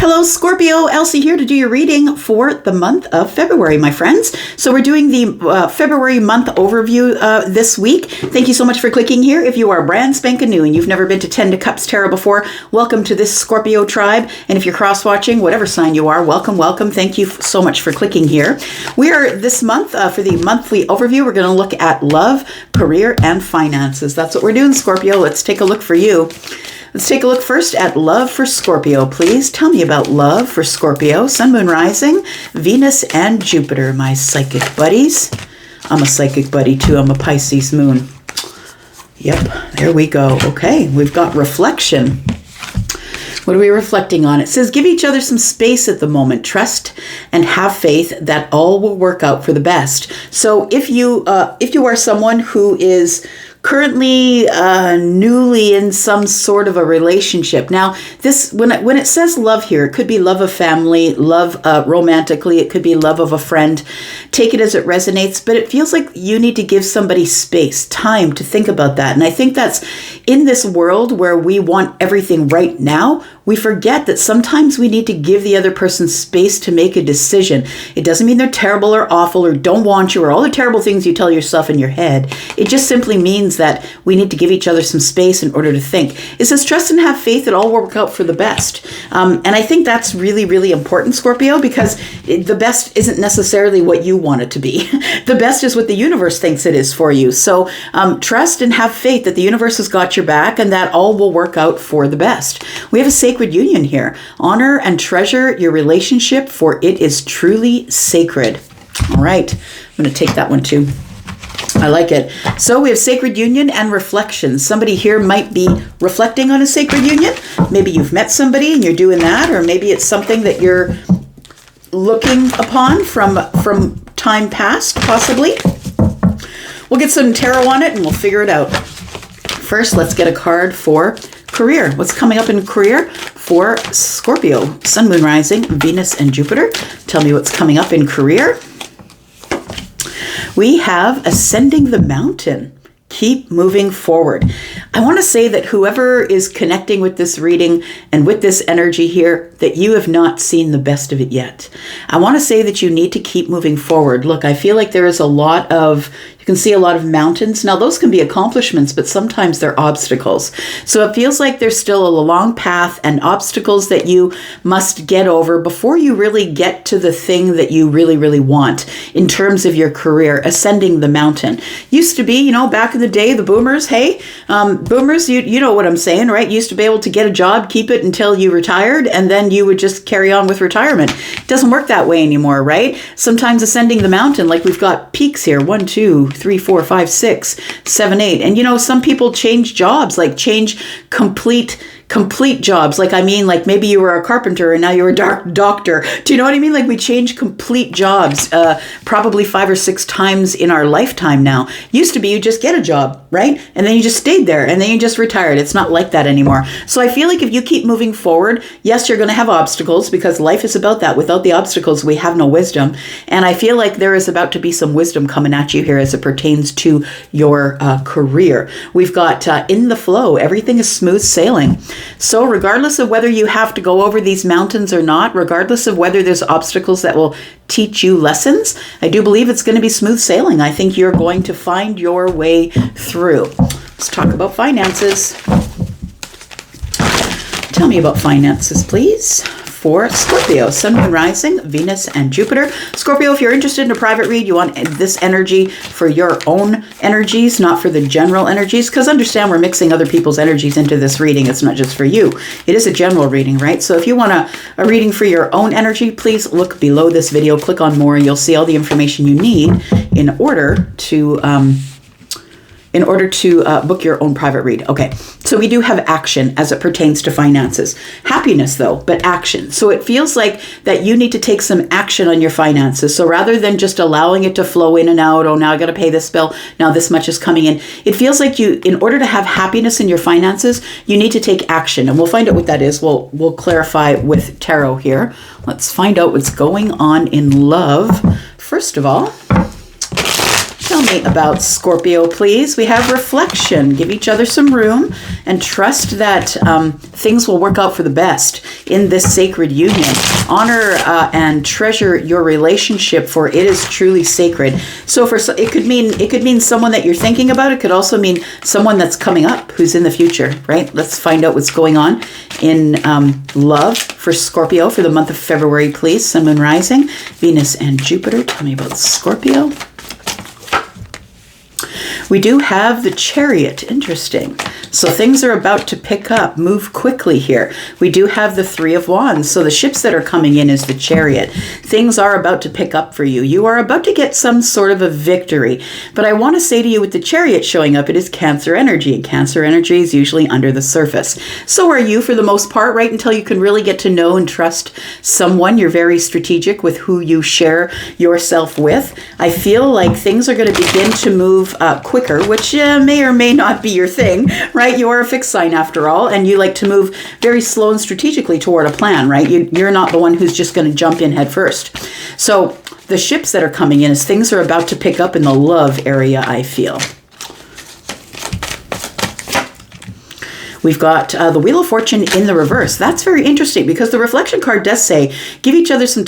Hello, Scorpio. Elsie here to do your reading for the month of February, my friends. So we're doing the February month overview this week. Thank you so much for clicking here. If you are brand spanking new and you've never been to 10 of Cups Tarot before, welcome to this Scorpio tribe. And if you're cross-watching, whatever sign you are, welcome, welcome. Thank you so much for clicking here. We are this month, for the monthly overview, we're going to look at love, career, and finances. That's what we're doing, Scorpio. Let's take a look for you. Let's take a look first at love for Scorpio, please. Tell me about love for Scorpio, Sun, Moon, Rising, Venus, and Jupiter, my psychic buddies. I'm a psychic buddy, too. I'm a Pisces moon. Yep, there we go. Okay, we've got reflection. What are we reflecting on? It says, give each other some space at the moment. Trust and have faith that all will work out for the best. So if you are someone who is currently newly in some sort of a relationship. Now, this when it says love here, it could be love of family, love romantically, it could be love of a friend. Take it as it resonates, but it feels like you need to give somebody space, time to think about that. And I think that's in this world where we want everything right now, we forget that sometimes we need to give the other person space to make a decision. It doesn't mean they're terrible or awful or don't want you or all the terrible things you tell yourself in your head. It just simply means that we need to give each other some space in order to think. It says, trust and have faith that all will work out for the best. And I think that's really, really important, Scorpio, because the best isn't necessarily what you want it to be. The best is what the universe thinks it is for you. So trust and have faith that the universe has got your back and that all will work out for the best. We have a sacred union here. Honor and treasure your relationship, for it is truly sacred. All right, I'm going to take that one too. I like it. So we have sacred union and reflection. Somebody here might be reflecting on a sacred union. Maybe you've met somebody and you're doing that, or maybe it's something that you're looking upon from time past, possibly. We'll get some tarot on it and we'll figure it out. First, let's get a card for career. What's coming up in career for Scorpio? Sun, Moon, Rising, Venus, and Jupiter. Tell me what's coming up in career. We have ascending the mountain. Keep moving forward. I want to say that whoever is connecting with this reading and with this energy here, that you have not seen the best of it yet. I want to say that you need to keep moving forward. Look, I feel like there is you can see a lot of mountains. Now, those can be accomplishments, but sometimes they're obstacles. So it feels like there's still a long path and obstacles that you must get over before you really get to the thing that you really, really want in terms of your career, ascending the mountain. Used to be, back in the day, the boomers, boomers, you know what I'm saying, right? You used to be able to get a job, keep it until you retired, and then you would just carry on with retirement. It doesn't work that way anymore, right? Sometimes ascending the mountain, like we've got peaks here, 1, 2, 3, 4, 5, 6, 7, 8. And some people change jobs, like change complete jobs. Like maybe you were a carpenter and now you're a doctor. Do you know what I mean? Like we change complete jobs, probably 5 or 6 times in our lifetime now. Used to be you just get a job, right? And then you just stayed there and then you just retired. It's not like that anymore. So I feel like if you keep moving forward, yes, you're going to have obstacles because life is about that. Without the obstacles, we have no wisdom. And I feel like there is about to be some wisdom coming at you here as it pertains to your career. We've got in the flow, everything is smooth sailing. So regardless of whether you have to go over these mountains or not, regardless of whether there's obstacles that will teach you lessons, I do believe it's going to be smooth sailing. I think you're going to find your way through. Let's talk about finances. Tell me about finances, please. For Scorpio, Sun, Moon, Rising, Venus, and Jupiter. Scorpio, if you're interested in a private read, you want this energy for your own energies, not for the general energies, because understand we're mixing other people's energies into this reading. It's not just for you. It is a general reading, right? So if you want a reading for your own energy, please look below this video, click on more, and you'll see all the information you need in order to book your own private read. Okay, so we do have action as it pertains to finances. Happiness though, but action. So it feels like that you need to take some action on your finances. So rather than just allowing it to flow in and out, oh, now I got to pay this bill, now this much is coming in. It feels like you, in order to have happiness in your finances, you need to take action. And we'll find out what that is. We'll clarify with tarot here. Let's find out what's going on in love. First of all, tell me about Scorpio, please. We have reflection. Give each other some room and trust that things will work out for the best in this sacred union. Honor and treasure your relationship, for it is truly sacred. So it could mean someone that you're thinking about. It could also mean someone that's coming up who's in the future, right? Let's find out what's going on in love for Scorpio for the month of February, please. Sun, Moon, Rising, Venus, and Jupiter. Tell me about Scorpio. We do have the Chariot. Interesting. So things are about to pick up, move quickly here. We do have the Three of Wands. So the ships that are coming in is the Chariot. Things are about to pick up for you. You are about to get some sort of a victory. But I want to say to you, with the Chariot showing up, it is Cancer energy. And Cancer energy is usually under the surface. So are you for the most part, right? Until you can really get to know and trust someone. You're very strategic with who you share yourself with. I feel like things are going to begin to move quicker, which may or may not be your thing, right? You are a fixed sign after all, and you like to move very slow and strategically toward a plan, right? You're not the one who's just going to jump in head first. So the ships that are coming in as things are about to pick up in the love area, I feel. We've got the Wheel of Fortune in the reverse. That's very interesting because the reflection card does say, give each other some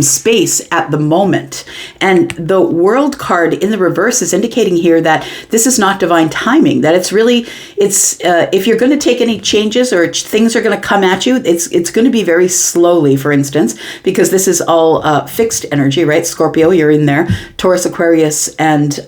space at the moment. And the World card in the reverse is indicating here that this is not divine timing, that it's if you're going to take any changes or things are going to come at you, it's going to be very slowly, for instance, because this is all fixed energy, right? Scorpio, you're in there, Taurus, Aquarius, and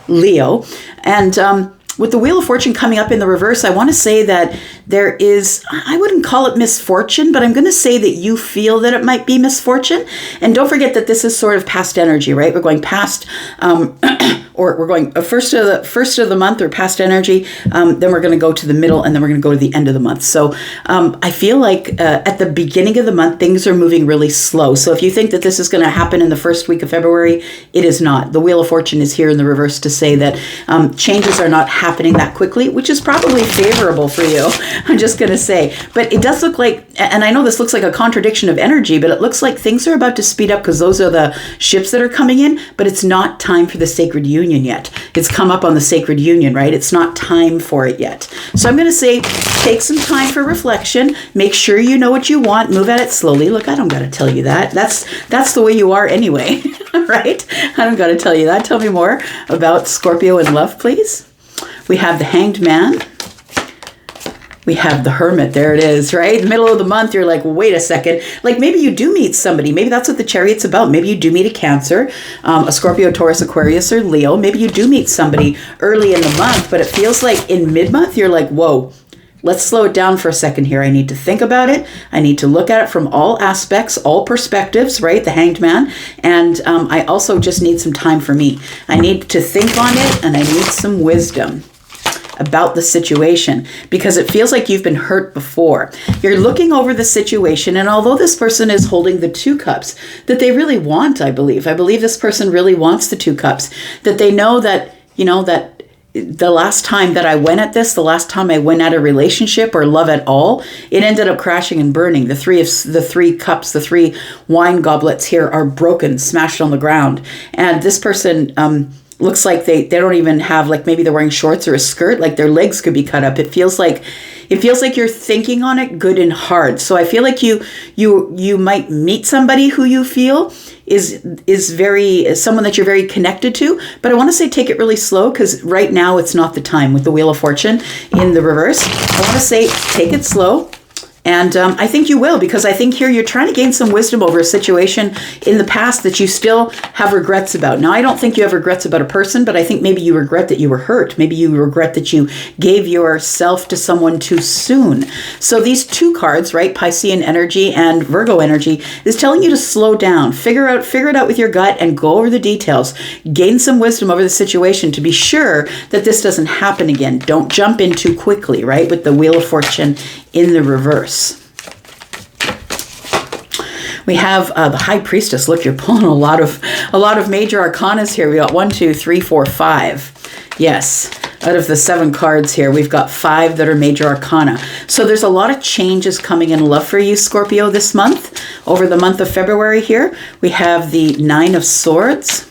Leo. And with the Wheel of Fortune coming up in the reverse, I want to say that there is, I wouldn't call it misfortune, but I'm going to say that you feel that it might be misfortune. And don't forget that this is sort of past energy, right? We're going past, or we're going first of the month or past energy, then we're going to go to the middle, and then we're going to go to the end of the month. So I feel like at the beginning of the month, things are moving really slow. So if you think that this is going to happen in the first week of February, it is not. The Wheel of Fortune is here in the reverse to say that changes are not happening that quickly, which is probably favorable for you. I'm just going to say, but it does look like, and I know this looks like a contradiction of energy, but it looks like things are about to speed up because those are the ships that are coming in, but it's not time for the sacred union yet. It's come up on the sacred union, right? It's not time for it yet. So I'm going to say, take some time for reflection. Make sure you know what you want. Move at it slowly. Look, I don't got to tell you that. That's the way you are anyway, right? I don't got to tell you that. Tell me more about Scorpio in love, please. We have the Hanged Man. We have the Hermit. There it is, right? Middle of the month, you're like, wait a second. Like maybe you do meet somebody. Maybe that's what the Chariot's about. Maybe you do meet a Cancer, a Scorpio, Taurus, Aquarius, or Leo. Maybe you do meet somebody early in the month, but it feels like in mid-month, you're like, whoa, let's slow it down for a second here. I need to think about it. I need to look at it from all aspects, all perspectives, right? The Hanged Man. And I also just need some time for me. I need to think on it, and I need some wisdom about the situation because it feels like you've been hurt before. You're looking over the situation, and although this person is holding the 2 cups that they really want, I believe this person really wants the 2 cups, that they know that, that the last time that I went at this, the last time I went at a relationship or love at all, it ended up crashing and burning. The 3 cups, the 3 wine goblets here are broken, smashed on the ground. And this person, looks like they don't even have, like maybe they're wearing shorts or a skirt, like their legs could be cut up. It feels like you're thinking on it good and hard. So I feel like you might meet somebody who you feel is someone that you're very connected to. But I want to say take it really slow because right now it's not the time with the Wheel of Fortune in the reverse. I want to say take it slow. And I think you will, because I think here you're trying to gain some wisdom over a situation in the past that you still have regrets about. Now, I don't think you have regrets about a person, but I think maybe you regret that you were hurt. Maybe you regret that you gave yourself to someone too soon. So these 2 cards, right, Piscean energy and Virgo energy, is telling you to slow down, figure it out with your gut and go over the details. Gain some wisdom over the situation to be sure that this doesn't happen again. Don't jump in too quickly, right, with the Wheel of Fortune in the reverse. We have the High Priestess. Look, you're pulling a lot of major arcanas here. We got 1, 2, 3, 4, 5. Yes, out of the 7 cards here, we've got 5 that are major arcana. So there's a lot of changes coming in love for you, Scorpio, this month. Over the month of February here, we have the 9 of Swords.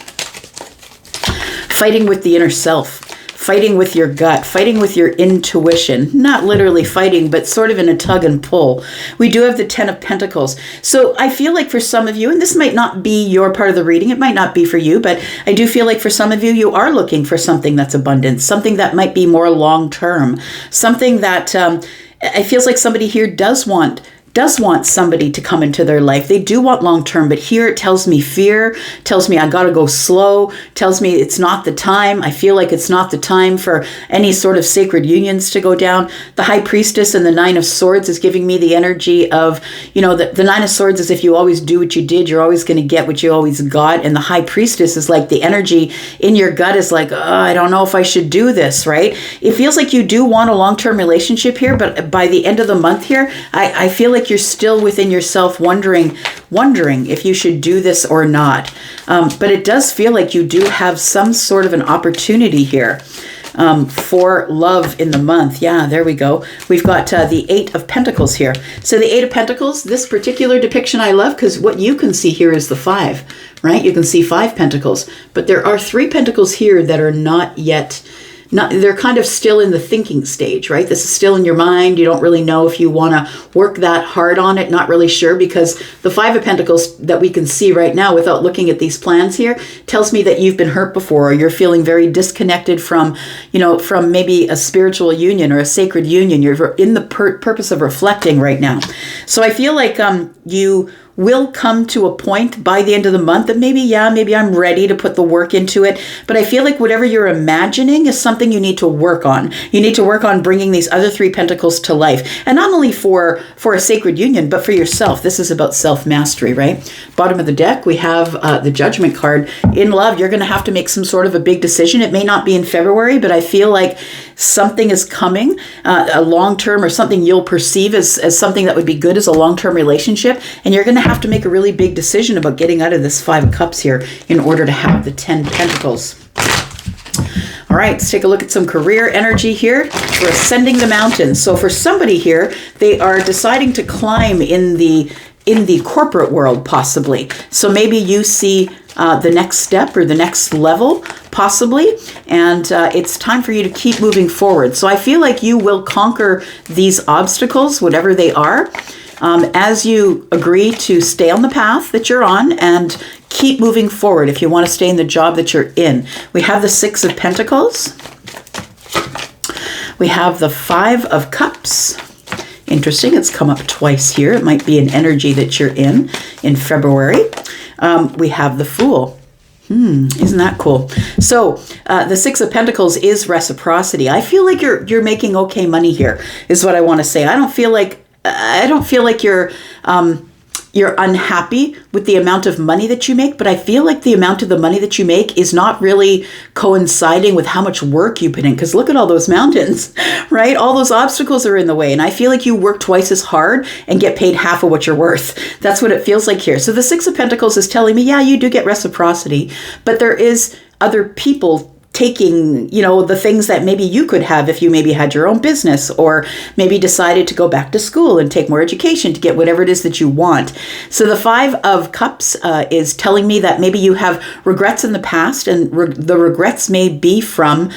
Fighting with the inner self. Fighting with your gut, fighting with your intuition, not literally fighting, but sort of in a tug and pull. We do have the 10 of Pentacles. So I feel like for some of you, and this might not be your part of the reading, it might not be for you, but I do feel like for some of you, you are looking for something that's abundant, something that might be more long-term, something that it feels like somebody here does want somebody to come into their life. They do want long-term, but here it tells me fear, tells me I got to go slow, tells me it's not the time. I feel like it's not the time for any sort of sacred unions to go down. The High Priestess and the 9 of Swords is giving me the energy of, the 9 of Swords is if you always do what you did, you're always going to get what you always got. And the High Priestess is like the energy in your gut is like, I don't know if I should do this, right? It feels like you do want a long-term relationship here, but by the end of the month here, I feel like you're still within yourself wondering if you should do this or not. But it does feel like you do have some sort of an opportunity here for love in the month. Yeah, there we go. We've got the 8 of Pentacles here. So the 8 of Pentacles, this particular depiction I love because what you can see here is the 5, right? You can see 5 Pentacles, but there are 3 Pentacles here that are not yet they're kind of still in the thinking stage, right? This is still in your mind. You don't really know if you want to work that hard on it. Not really sure, because the 5 of Pentacles that we can see right now without looking at these plans here tells me that you've been hurt before, or you're feeling very disconnected from maybe a spiritual union or a sacred union. You're in the purpose of reflecting right now. So I feel like you will come to a point by the end of the month that maybe I'm ready to put the work into it. But I feel like whatever you're imagining is something you need to work on. You need to work on bringing these other 3 Pentacles to life. And not only for a sacred union, but for yourself. This is about self-mastery, right? Bottom of the deck, we have the Judgment card. In love, you're going to have to make some sort of a big decision. It may not be in February, but I feel like something is coming, a long-term or something you'll perceive as something that would be good as a long-term relationship. And you're going to have to make a really big decision about getting out of this 5 of Cups here in order to have the 10 Pentacles. All right, let's take a look at some career energy here. We're ascending the mountains. So for somebody here, they are deciding to climb in the corporate world, possibly. So maybe you see the next step or the next level, possibly, and it's time for you to keep moving forward. So I feel like you will conquer these obstacles, whatever they are, as you agree to stay on the path that you're on and keep moving forward if you want to stay in the job that you're in. We have the 6 of Pentacles. We have the 5 of Cups. Interesting, it's come up twice here. It might be an energy that you're in February. We have the Fool. Isn't that cool? So the 6 of Pentacles is reciprocity. I feel like you're making okay money here, is what I want to say. I don't feel like you're unhappy with the amount of money that you make, but I feel like the amount of the money that you make is not really coinciding with how much work you put in. Because look at all those mountains, right? All those obstacles are in the way. And I feel like you work twice as hard and get paid half of what you're worth. That's what it feels like here. So the 6 of Pentacles is telling me, yeah, you do get reciprocity, but there is other people taking, the things that maybe you could have if you maybe had your own business, or maybe decided to go back to school and take more education to get whatever it is that you want. So the 5 of Cups is telling me that maybe you have regrets in the past, and the regrets may be from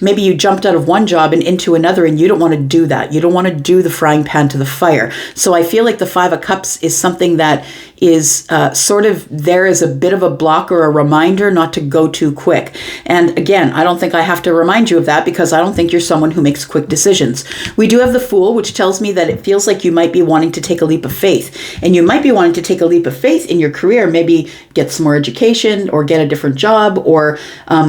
maybe you jumped out of one job and into another, and you don't want to do that. You don't want to do the frying pan to the fire. So I feel like the 5 of Cups is something that is sort of there as a bit of a block or a reminder not to go too quick. And again, I don't think I have to remind you of that, because I don't think you're someone who makes quick decisions. We do have the Fool, which tells me that it feels like you might be wanting to take a leap of faith. And you might be wanting to take a leap of faith in your career, maybe get some more education or get a different job, or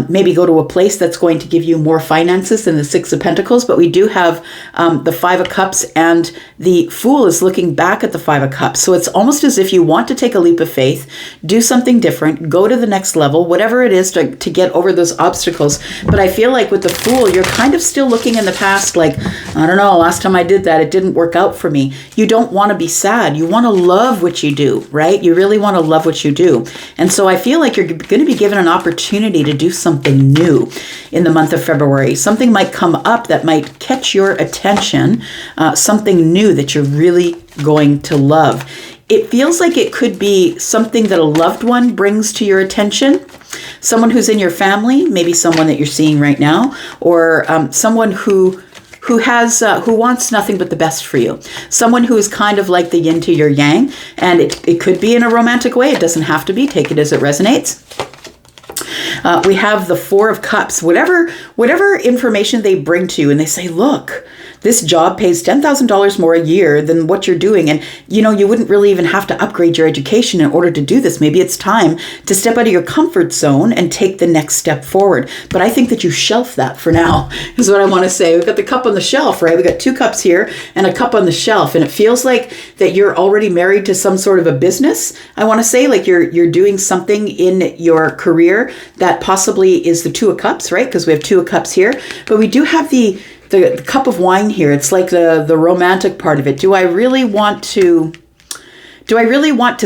maybe go to a place that's going to give you more finances than the 6 of Pentacles. But we do have the 5 of Cups, and the Fool is looking back at the 5 of Cups. So it's almost as if you want want to take a leap of faith, do something different, go to the next level, whatever it is to get over those obstacles. But I feel like with the Fool, you're kind of still looking in the past like, I don't know, last time I did that, it didn't work out for me. You don't want to be sad. You want to love what you do, right? You really want to love what you do. And so I feel like you're going to be given an opportunity to do something new in the month of February. Something might come up that might catch your attention, something new that you're really going to love. It feels like it could be something that a loved one brings to your attention. Someone who's in your family, maybe someone that you're seeing right now, or someone who wants nothing but the best for you. Someone who is kind of like the yin to your yang, and it could be in a romantic way. It doesn't have to be. Take it as it resonates. We have the Four of Cups. Whatever information they bring to you, and they say, look, this job pays $10,000 more a year than what you're doing. And, you wouldn't really even have to upgrade your education in order to do this. Maybe it's time to step out of your comfort zone and take the next step forward. But I think that you shelf that for now, is what I want to say. We've got the cup on the shelf, right? We've got 2 cups here and a cup on the shelf. And it feels like that you're already married to some sort of a business. I want to say like you're doing something in your career that possibly is the 2 of Cups, right? Because we have 2 of Cups here. But we do have the cup of wine here. It's like the romantic part of it. Do I really want to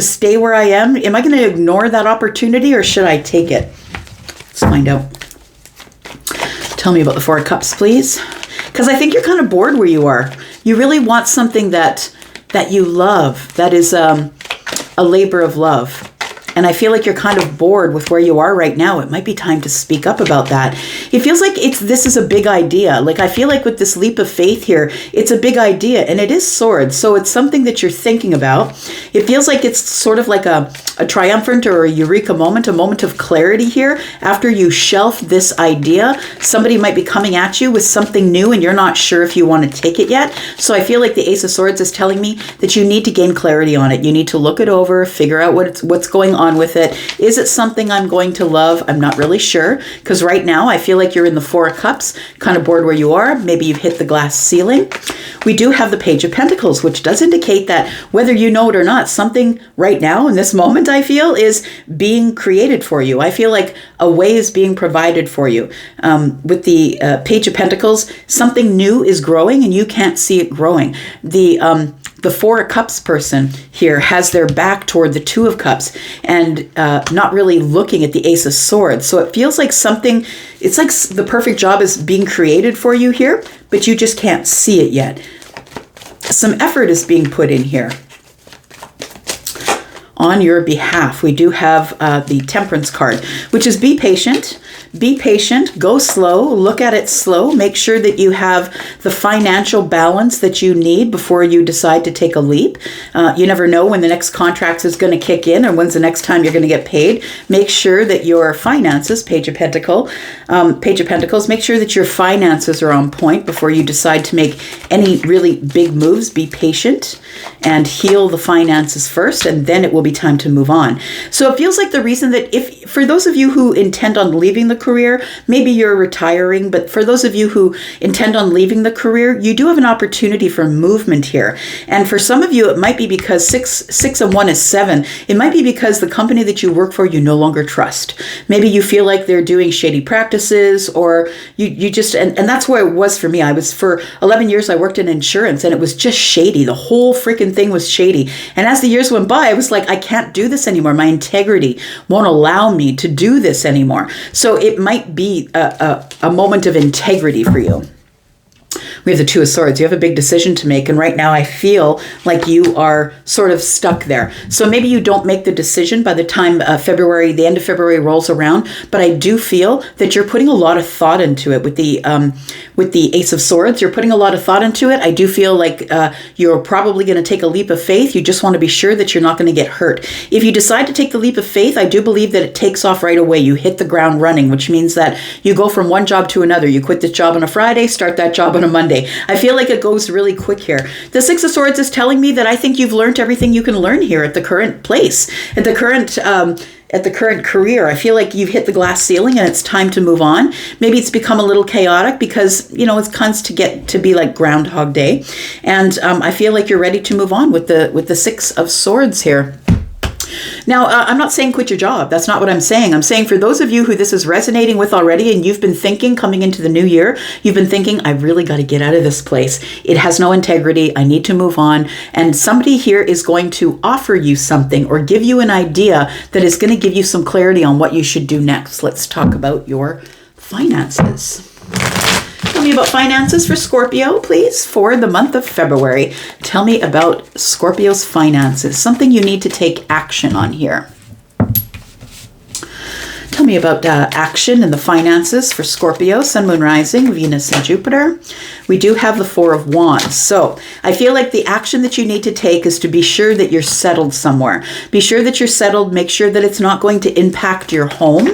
stay where I am? Am I going to ignore that opportunity, or should I take it? Let's find out. Tell me about the 4 of Cups, please. Because I think you're kind of bored where you are. You really want something that you love, that is a labor of love. And I feel like you're kind of bored with where you are right now. It might be time to speak up about that. It feels like this is a big idea. Like I feel like with this leap of faith here, it's a big idea, and it is swords. So it's something that you're thinking about. It feels like it's sort of like a triumphant or a eureka moment, a moment of clarity here. After you shelf this idea, somebody might be coming at you with something new and you're not sure if you want to take it yet. So I feel like the Ace of Swords is telling me that you need to gain clarity on it. You need to look it over, figure out what's going on with it. Is it something I'm going to love? I'm not really sure, because right now I feel like you're in the 4 of Cups, kind of bored where you are. Maybe you've hit the glass ceiling. We do have the Page of Pentacles, which does indicate that whether you know it or not, something right now in this moment I feel is being created for you. I feel like a way is being provided for you. With the Page of Pentacles, something new is growing and you can't see it growing. The 4 of Cups person here has their back toward the 2 of Cups and not really looking at the Ace of Swords. So it feels like it's like the perfect job is being created for you here, but you just can't see it yet. Some effort is being put in here on your behalf. We do have the Temperance card, which is be patient. Be patient, go slow, look at it slow, make sure that you have the financial balance that you need before you decide to take a leap. You never know when the next contract is going to kick in or when's the next time you're going to get paid. Make sure that your finances, Page of Pentacles, make sure that your finances are on point before you decide to make any really big moves. Be patient and heal the finances first, and then it will be time to move on. So it feels like the reason that for those of you who intend on leaving the career, maybe you're retiring, but for those of you who intend on leaving the career, you do have an opportunity for movement here. And for some of you, it might be because 6 and 1 is 7. It might be because the company that you work for, you no longer trust. Maybe you feel like they're doing shady practices, or you just, and that's where it was for me. For 11 years, I worked in insurance, and it was just shady. The whole freaking thing was shady. And as the years went by, I was like, I can't do this anymore. My integrity won't allow me to do this anymore. So it might be a moment of integrity for you. We have the 2 of Swords. You have a big decision to make. And right now I feel like you are sort of stuck there. So maybe you don't make the decision by the time the end of February rolls around. But I do feel that you're putting a lot of thought into it with the Ace of Swords. You're putting a lot of thought into it. I do feel like you're probably going to take a leap of faith. You just want to be sure that you're not going to get hurt. If you decide to take the leap of faith, I do believe that it takes off right away. You hit the ground running, which means that you go from one job to another. You quit this job on a Friday, start that job on a Monday. I feel like it goes really quick here. The 6 of Swords is telling me that I think you've learned everything you can learn here at the current place, at the current career. I feel like you've hit the glass ceiling and it's time to move on. Maybe it's become a little chaotic because, it comes to get to be like Groundhog Day. And I feel like you're ready to move on with the 6 of Swords here. Now, I'm not saying quit your job. That's not what I'm saying. I'm saying for those of you who this is resonating with already and you've been thinking coming into the new year, you've been thinking, I really got to get out of this place. It has no integrity. I need to move on. And somebody here is going to offer you something or give you an idea that is going to give you some clarity on what you should do next. Let's talk about your finances. Tell me about finances for Scorpio, please, for the month of February. Tell me about Scorpio's finances, something you need to take action on here. Tell me about action in the finances for Scorpio, Sun, Moon, Rising, Venus, and Jupiter. We do have the Four of Wands. So I feel like the action that you need to take is to be sure that you're settled somewhere. Be sure that you're settled. Make sure that it's not going to impact your home.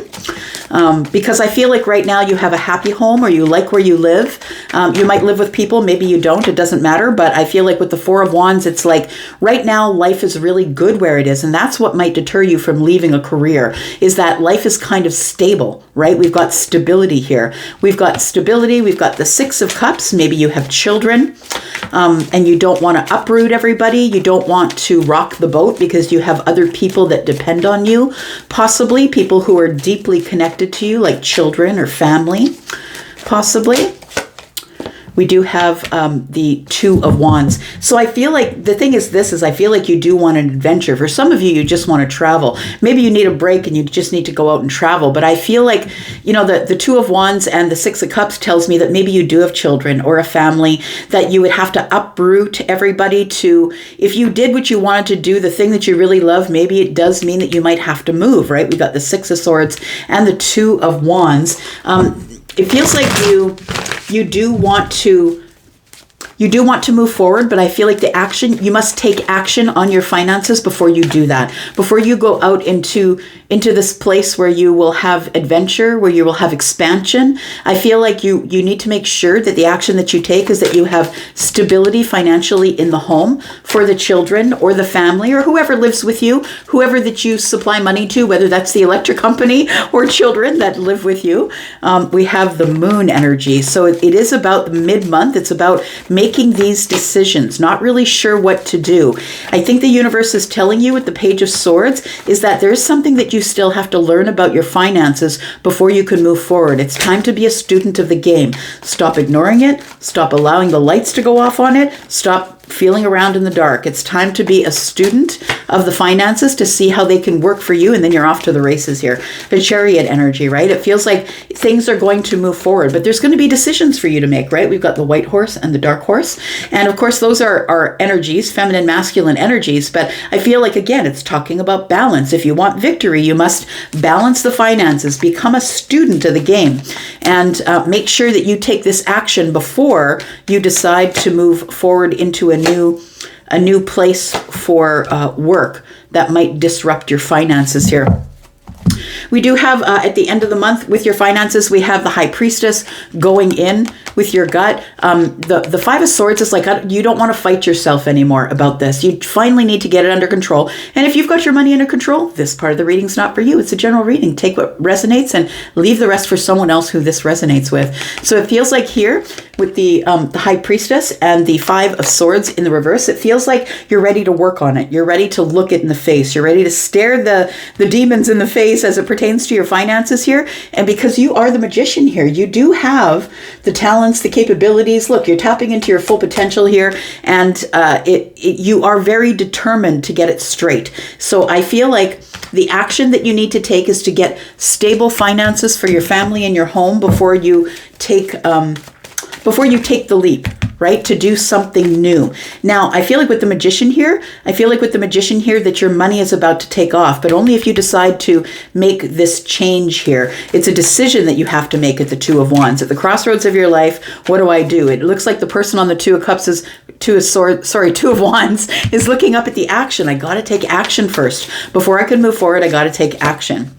Because I feel like right now you have a happy home or you like where you live. You might live with people, maybe you don't, it doesn't matter. But I feel like with the Four of Wands, it's like right now life is really good where it is. And that's what might deter you from leaving a career, is that life is kind of stable, right? We've got stability here. We've got stability. We've got the Six of Cups. Maybe you have children and you don't want to uproot everybody. You don't want to rock the boat because you have other people that depend on you, possibly people who are deeply connected to you, like children or family, possibly. We do have the Two of Wands. So I feel like the thing is this, is I feel like you do want an adventure. For some of you, you just want to travel. Maybe you need a break and you just need to go out and travel. But I feel like, you know, the Two of Wands and the Six of Cups tells me that maybe you do have children or a family, that you would have to uproot everybody to, if you did what you wanted to do, the thing that you really love, maybe it does mean that you might have to move, right? We got the Six of Swords and the Two of Wands. It feels like you do want to move forward, but I feel like you must take action on your finances before you do that. Before you go out into this place where you will have adventure, where you will have expansion. I feel like you need to make sure that the action that you take is that you have stability financially in the home for the children or the family or whoever lives with you, whoever that you supply money to, whether that's the electric company or children that live with you. We have the Moon energy. So it is about the mid-month. It's about making these decisions, not really sure what to do. I think the universe is telling you with the Page of Swords is that there is something that you still have to learn about your finances before you can move forward. It's time to be a student of the game. Stop ignoring it. Stop allowing the lights to go off on it. Stop feeling around in the dark. It's time to be a student of the finances to see how they can work for you, and then you're off to the races here. The Chariot energy, right? It feels like things are going to move forward, but there's going to be decisions for you to make, right? We've got the White Horse and the Dark Horse, and of course those are energies, feminine, masculine energies, but I feel like, again, it's talking about balance. If you want victory, you must balance the finances, become a student of the game, and make sure that you take this action before you decide to move forward into a new place for work that might disrupt your finances here. We do have, at the end of the month with your finances, we have the High Priestess going in with your gut. The Five of Swords is like, you don't want to fight yourself anymore about this. You finally need to get it under control. And if you've got your money under control, this part of the reading's not for you. It's a general reading. Take what resonates and leave the rest for someone else who this resonates with. So it feels like here with the High Priestess and the Five of Swords in the reverse, it feels like you're ready to work on it. You're ready to look it in the face. You're ready to stare the demons in the face as it pertains to your finances here. And because you are the magician here, you do have the talents, the capabilities. Look, you're tapping into your full potential here, and you are very determined to get it straight. So I feel like the action that you need to take is to get stable finances for your family and your home before you take the leap, right? To do something new. Now, I feel like with the magician here, that your money is about to take off, but only if you decide to make this change here. It's a decision that you have to make at the Two of Wands. At the crossroads of your life, what do I do? It looks like the person on the Two of Wands is looking up at the action. I got to take action first. Before I can move forward, I got to take action.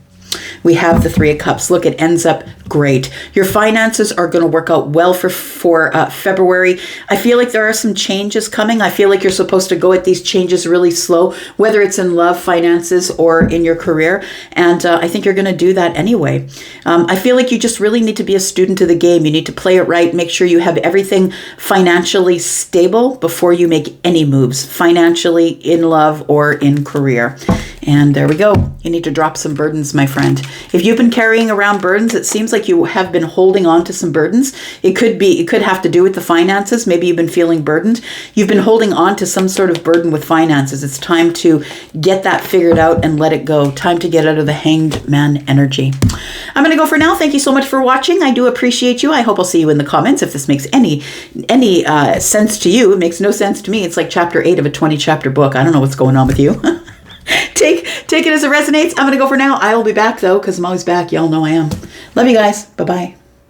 We have the Three of Cups. Look, it ends up great. Your finances are going to work out well for February. I feel like there are some changes coming. I feel like you're supposed to go at these changes really slow, whether it's in love, finances, or in your career. And I think you're going to do that anyway. I feel like you just really need to be a student of the game. You need to play it right. Make sure you have everything financially stable before you make any moves, financially, in love, or in career. And there we go. You need to drop some burdens, my friend. If you've been carrying around burdens, it seems like you have been holding on to some burdens. It could have to do with the finances. Maybe you've been feeling burdened. You've been holding on to some sort of burden with finances. It's time to get that figured out and let it go. Time to get out of the hanged man energy. I'm going to go for now. Thank you so much for watching. I do appreciate you. I hope I'll see you in the comments if this makes any sense to you. It makes no sense to me. It's like chapter 8 of a 20-chapter book. I don't know what's going on with you. Take it as it resonates. I'm going to go for now. I will be back, though, because I'm always back. Y'all know I am. Love you guys. Bye-bye.